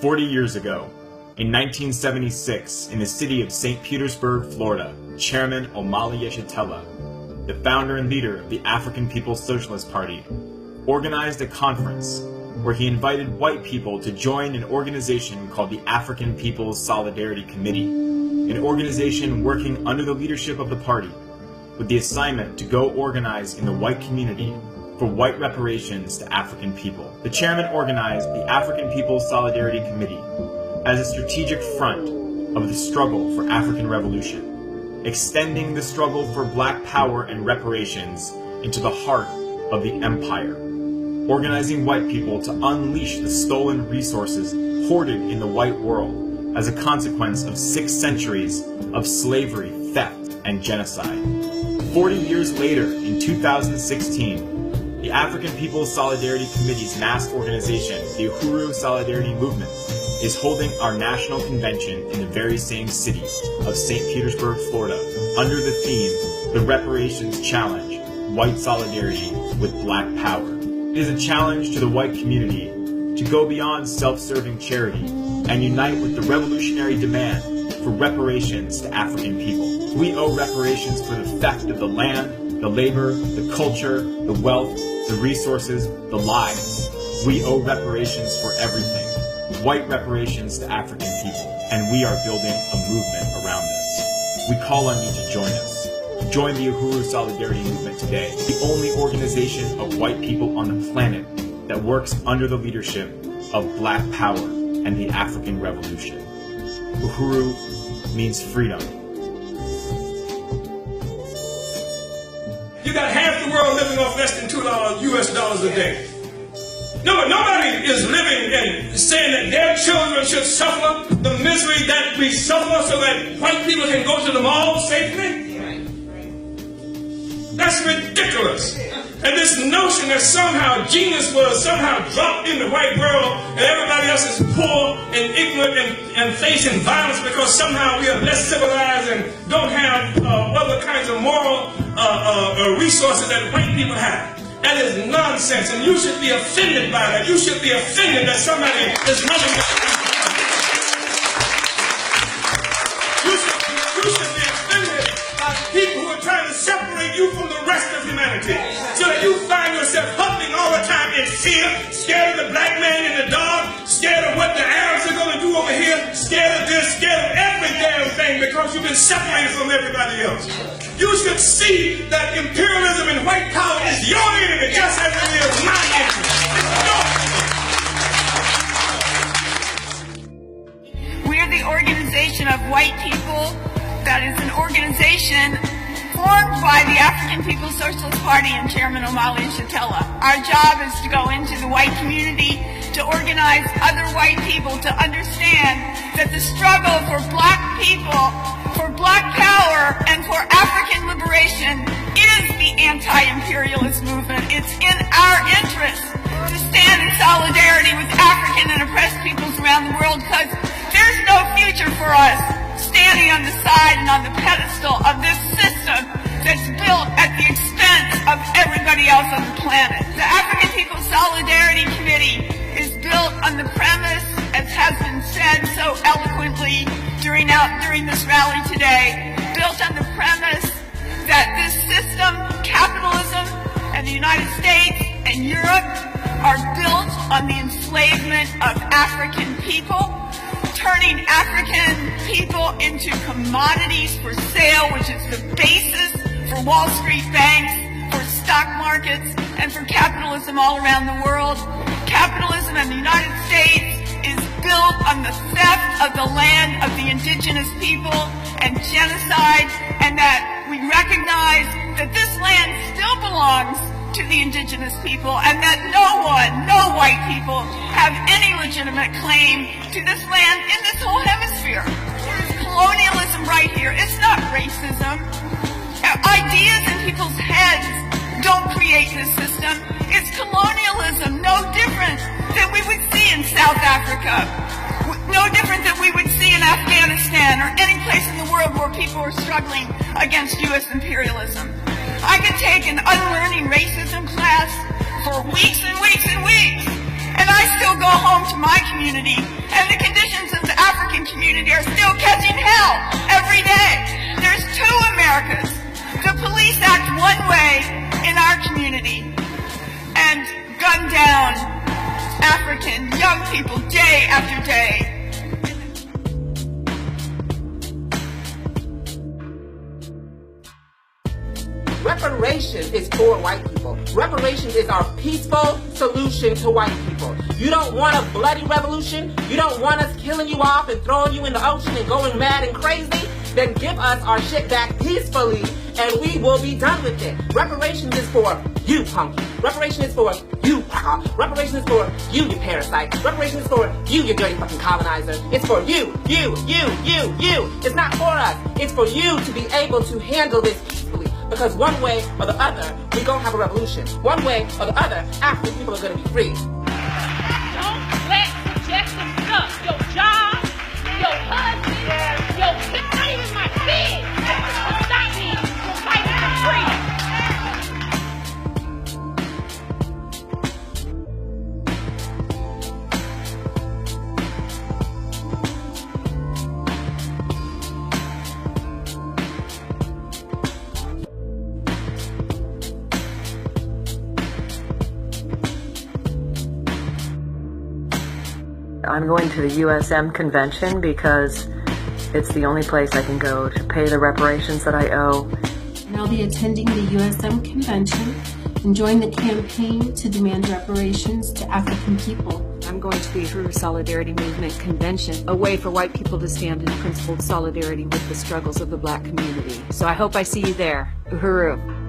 40 years ago, in 1976, in the city of St. Petersburg, Florida, Chairman Omali Yeshitela, the founder and leader of the African People's Socialist Party, organized a conference where he invited white people to join an organization called the African People's Solidarity Committee, an organization working under the leadership of the party, with the assignment to go organize in the white community for white reparations to African people. The chairman organized the African People's Solidarity Committee as a strategic front of the struggle for African revolution, extending the struggle for black power and reparations into the heart of the empire, organizing white people to unleash the stolen resources hoarded in the white world as a consequence of 6 centuries of slavery, theft, and genocide. 40 years later, in 2016, the African People's Solidarity Committee's mass organization, the Uhuru Solidarity Movement, is holding our national convention in the very same city of St. Petersburg, Florida, under the theme, The Reparations Challenge, White Solidarity with Black Power. It is a challenge to the white community to go beyond self-serving charity and unite with the revolutionary demand for reparations to African people. We owe reparations for the theft of the land, the labor, the culture, the wealth, the resources, the lives. We owe reparations for everything. White reparations to African people. And we are building a movement around this. We call on you to join us. Join the Uhuru Solidarity Movement today, the only organization of white people on the planet that works under the leadership of Black Power and the African Revolution. Uhuru means freedom. You got half the world living off less than $2 US dollars a day. Nobody is living and saying that their children should suffer the misery that we suffer so that white people can go to the mall safely. That's ridiculous. And this notion that somehow genius was somehow dropped in the white world and everybody else is poor and ignorant and facing violence because somehow we are less civilized and don't have other kinds of moral resources that white people have. That is nonsense, and you should be offended by that. You should be offended that somebody is running. You should be offended by people who are trying to separate you from the rest of humanity. So that you find yourself huddling all the time in fear, scared of the black man in the dark, scared of what the Arabs are going to do over here, scared of this, scared of every damn thing because you've been separated from everybody else. You should see that imperialism and white power is your enemy just as it is my enemy. We are the organization of white people that is an organization formed by the African People's Socialist Party and Chairman Omali Yeshitela. Our job is to go into the white community to organize other white people to understand that the struggle for black people, for black power, and for African liberation is the anti-imperialist movement. It's in our interest to stand in solidarity with African and oppressed peoples around the world because there's no future for us standing on the side and on the pedestal of this system that's built at the expense of everybody else on the planet. The African People's Solidarity Committee is built on the premise, as has been said so eloquently during this rally today, built on the premise that this system, capitalism, and the United States and Europe are built on the enslavement of African people, turning African people into commodities for sale, which is the basis for Wall Street banks, for stock markets, and for capitalism all around the world. Capitalism in the United States is built on the theft of the land of the indigenous people and genocide, and that we recognize that this land still belongs to the indigenous people and that no white people have any legitimate claim to this land in this whole hemisphere. It's colonialism right here. It's not racism. Ideas in people's heads don't create this system. It's colonialism, no different than we would see in South Africa, no different than we would see in Afghanistan or any place in the world where people are struggling against U.S. imperialism. I could take an unlearning racism class for weeks and weeks and weeks And I still go home to my community, and the conditions of the African community are still catching hell every day. There's two Americas. The police act one way in our community and gun down African young people day after day. Reparations is for white people. Reparations is our peaceful solution to white people. You don't want a bloody revolution? You don't want us killing you off and throwing you in the ocean and going mad and crazy? Then give us our shit back peacefully and we will be done with it. Reparations is for you, punky. Reparations is for you, paka. Reparations is for you parasite. Reparations is for you dirty fucking colonizer. It's for you. It's not for us. It's for you to be able to handle this peacefully. Because one way or the other, we're going to have a revolution. One way or the other, African people are going to be free. Don't let suggestion stuff. Your job, your husband, your kids, not even my kids. Stop me from fighting for freedom. I'm going to the USM convention because it's the only place I can go to pay the reparations that I owe. And I'll be attending the USM convention and join the campaign to demand reparations to African people. I'm going to the Uhuru Solidarity Movement convention, a way for white people to stand in principled solidarity with the struggles of the black community. So I hope I see you there. Uhuru.